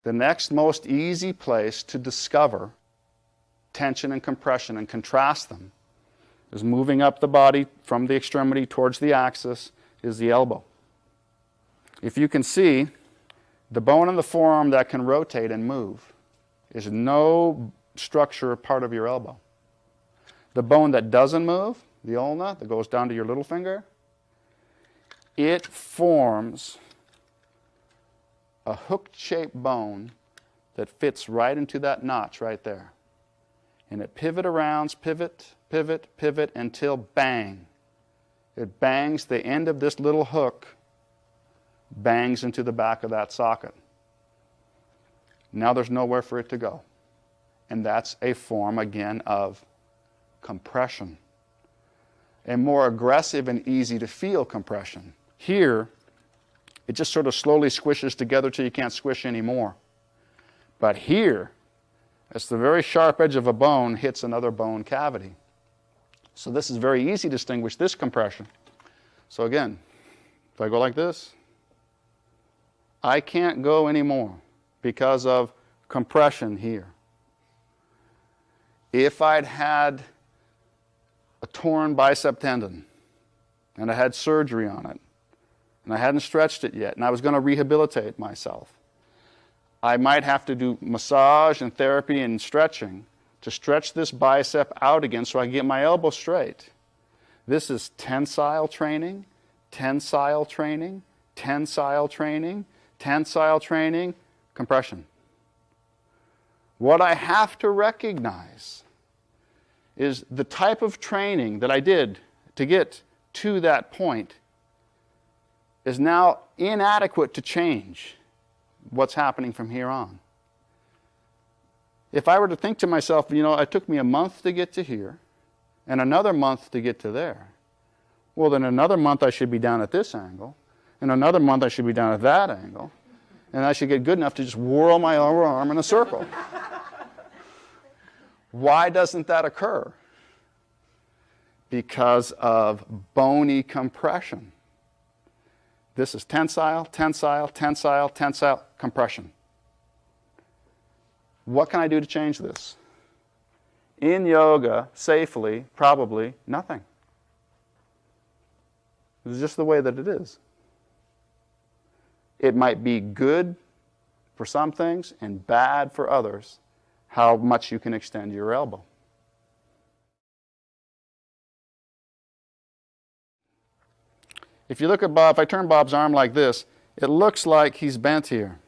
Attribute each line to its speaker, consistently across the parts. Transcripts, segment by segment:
Speaker 1: The next most easy place to discover tension and compression and contrast them is moving up the body from the extremity towards the axis is the elbow. If you can see, the bone in the forearm that can rotate and move is no structure part of your elbow. The bone that doesn't move, the ulna, that goes down to your little finger, it forms a hook-shaped bone that fits right into that notch right there. And it pivot around, pivot, pivot, pivot, until bang. It bangs, the end of this little hook bangs into the back of that socket. Now there's nowhere for it to go. And that's a form, again, of compression. A more aggressive and easy to feel compression. Here, it just sort of slowly squishes together till you can't squish anymore. But here, as the very sharp edge of a bone hits another bone cavity. So this is very easy to distinguish this compression. So again, if I go like this, I can't go anymore because of compression here. If I'd had a torn bicep tendon and I had surgery on it and I hadn't stretched it yet and I was going to rehabilitate myself, I might have to do massage and therapy and stretching to stretch this bicep out again so I can get my elbow straight. This is tensile training, tensile training, tensile training, tensile training, compression. What I have to recognize is the type of training that I did to get to that point is now inadequate to change what's happening from here on. If I were to think to myself, you know, it took me a month to get to here and another month to get to there, well, then another month I should be down at this angle, and another month I should be down at that angle, and I should get good enough to just whirl my arm in a circle. Why doesn't that occur? Because of bony compression. This is tensile, tensile, tensile, tensile, compression. What can I do to change this? In yoga, safely, probably nothing. It's just the way that it is. It might be good for some things and bad for others, how much you can extend your elbow. If you look at Bob, if I turn Bob's arm like this, it looks like he's bent here.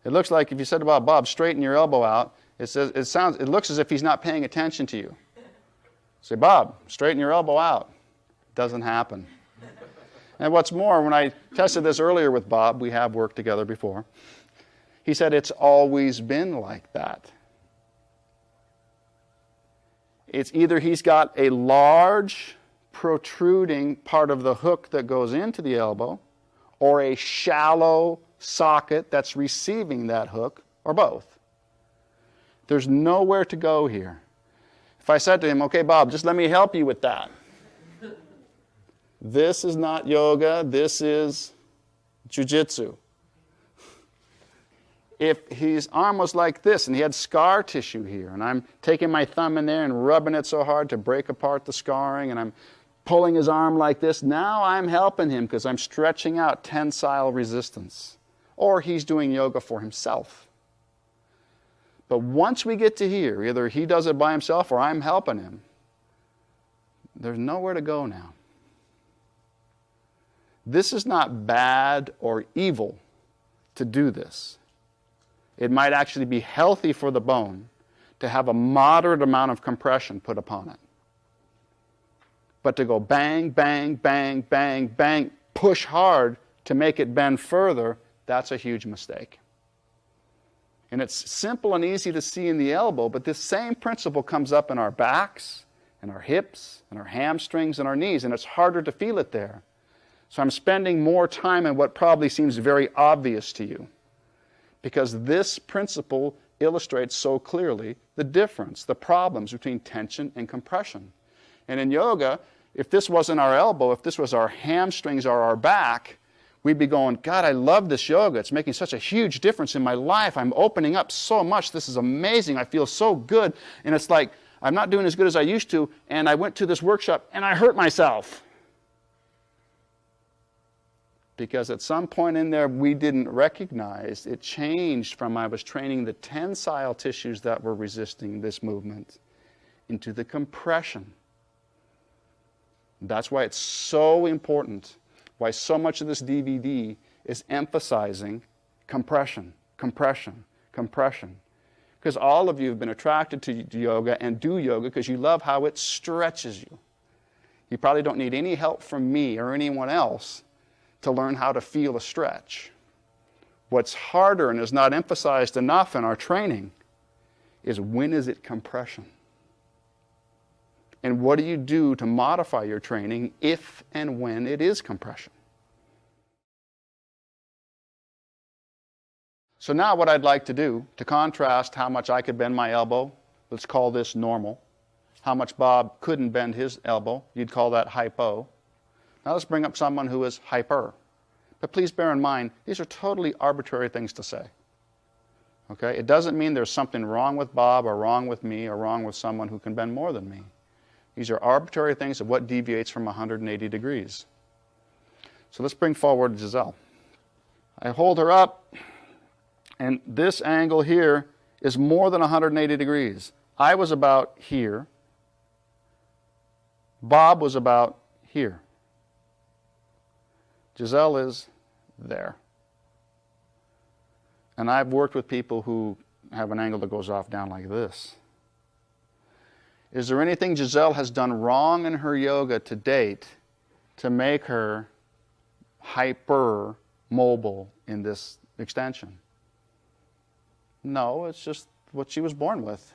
Speaker 1: It looks like if you said to Bob, straighten your elbow out, it looks as if he's not paying attention to you. Say, Bob, straighten your elbow out. Doesn't happen. And what's more, when I tested this earlier with Bob, we have worked together before, he said it's always been like that. It's either he's got a large protruding part of the hook that goes into the elbow, or a shallow socket that's receiving that hook, or both. There's nowhere to go here. If I said to him, okay, Bob, just let me help you with that. This is not yoga, this is jiu-jitsu. If his arm was like this and he had scar tissue here, and I'm taking my thumb in there and rubbing it so hard to break apart the scarring, and I'm pulling his arm like this, now I'm helping him because I'm stretching out tensile resistance. Or he's doing yoga for himself. But once we get to here, either he does it by himself or I'm helping him, there's nowhere to go now. This is not bad or evil to do this. It might actually be healthy for the bone to have a moderate amount of compression put upon it. But to go bang, bang, bang, bang, bang, push hard to make it bend further, that's a huge mistake. And it's simple and easy to see in the elbow, but this same principle comes up in our backs, and our hips, and our hamstrings, and our knees, and it's harder to feel it there. So I'm spending more time in what probably seems very obvious to you, because this principle illustrates so clearly the difference, the problems between tension and compression. And in yoga, if this wasn't our elbow, if this was our hamstrings or our back, we'd be going, God, I love this yoga. It's making such a huge difference in my life. I'm opening up so much. This is amazing. I feel so good. And it's like, I'm not doing as good as I used to, and I went to this workshop and I hurt myself. Because at some point in there, we didn't recognize it changed from I was training the tensile tissues that were resisting this movement into the compression. That's why it's so important, why so much of this DVD is emphasizing compression, compression, compression. Because all of you have been attracted to yoga and do yoga because you love how it stretches you. You probably don't need any help from me or anyone else to learn how to feel a stretch. What's harder and is not emphasized enough in our training is when is it compression? And what do you do to modify your training if and when it is compression? So now what I'd like to do, to contrast how much I could bend my elbow, let's call this normal. How much Bob couldn't bend his elbow, you'd call that hypo. Now let's bring up someone who is hyper. But please bear in mind, these are totally arbitrary things to say. Okay? It doesn't mean there's something wrong with Bob or wrong with me or wrong with someone who can bend more than me. These are arbitrary things of what deviates from 180 degrees. So let's bring forward Giselle. I hold her up, and this angle here is more than 180 degrees. I was about here. Bob was about here. Giselle is there. And I've worked with people who have an angle that goes off down like this. Is there anything Giselle has done wrong in her yoga to date to make her hyper mobile in this extension? No, it's just what she was born with.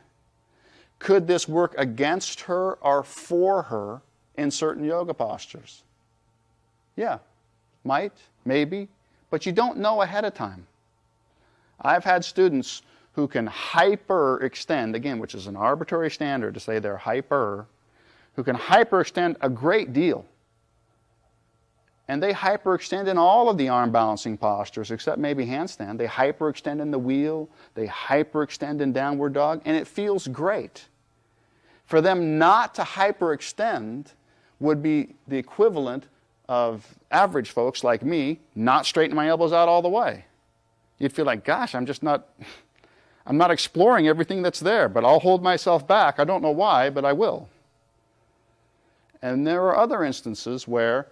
Speaker 1: Could this work against her or for her in certain yoga postures? Yeah. Might, maybe, but you don't know ahead of time. I've had students who can hyperextend, again, which is an arbitrary standard to say they're hyper, who can hyperextend a great deal. And they hyperextend in all of the arm balancing postures, except maybe handstand. They hyperextend in the wheel, they hyperextend in downward dog, and it feels great. For them not to hyperextend would be the equivalent of average folks like me not straightening my elbows out all the way. You'd feel like, gosh, I'm not exploring everything that's there, but I'll hold myself back. I don't know why, but I will. And there are other instances where,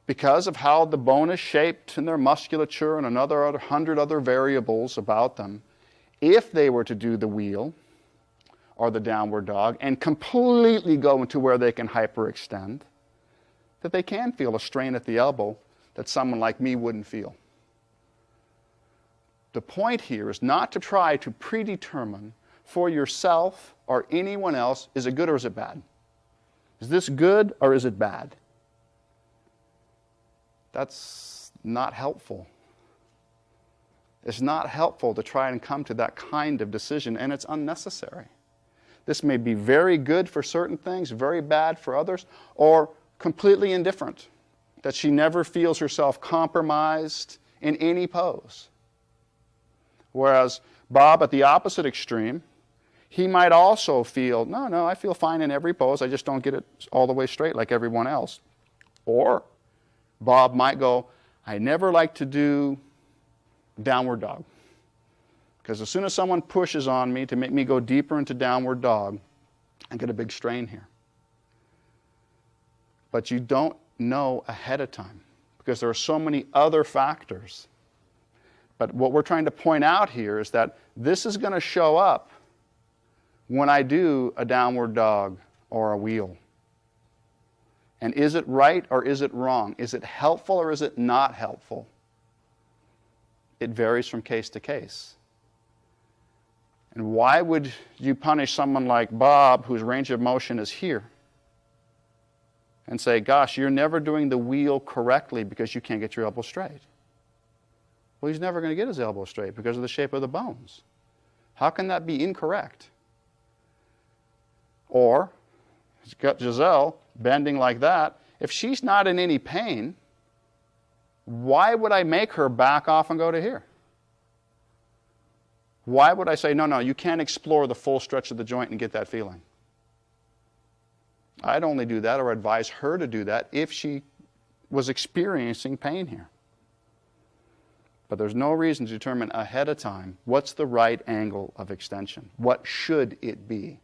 Speaker 1: because of how the bone is shaped and their musculature and another 100 other variables about them, if they were to do the wheel or the downward dog and completely go into where they can hyperextend, that they can feel a strain at the elbow that someone like me wouldn't feel. The point here is not to try to predetermine for yourself or anyone else, is it good or is it bad? Is this good or is it bad? That's not helpful. It's not helpful to try and come to that kind of decision, and it's unnecessary. This may be very good for certain things, very bad for others, or completely indifferent, that she never feels herself compromised in any pose. Whereas Bob, at the opposite extreme, he might also feel, no, I feel fine in every pose, I just don't get it all the way straight like everyone else. Or Bob might go, I never like to do downward dog, because as soon as someone pushes on me to make me go deeper into downward dog, I get a big strain here. But you don't know ahead of time because there are so many other factors. But what we're trying to point out here is that this is going to show up when I do a downward dog or a wheel. And is it right or is it wrong? Is it helpful or is it not helpful? It varies from case to case. And why would you punish someone like Bob, whose range of motion is here, and say, gosh, you're never doing the wheel correctly because you can't get your elbow straight? Well, he's never going to get his elbow straight because of the shape of the bones. How can that be incorrect? Or, he's got Giselle bending like that. If she's not in any pain, Why would I make her back off and go to here? Why would I say, no, you can't explore the full stretch of the joint and get that feeling? I'd only do that or advise her to do that if she was experiencing pain here. But there's no reason to determine ahead of time what's the right angle of extension. What should it be?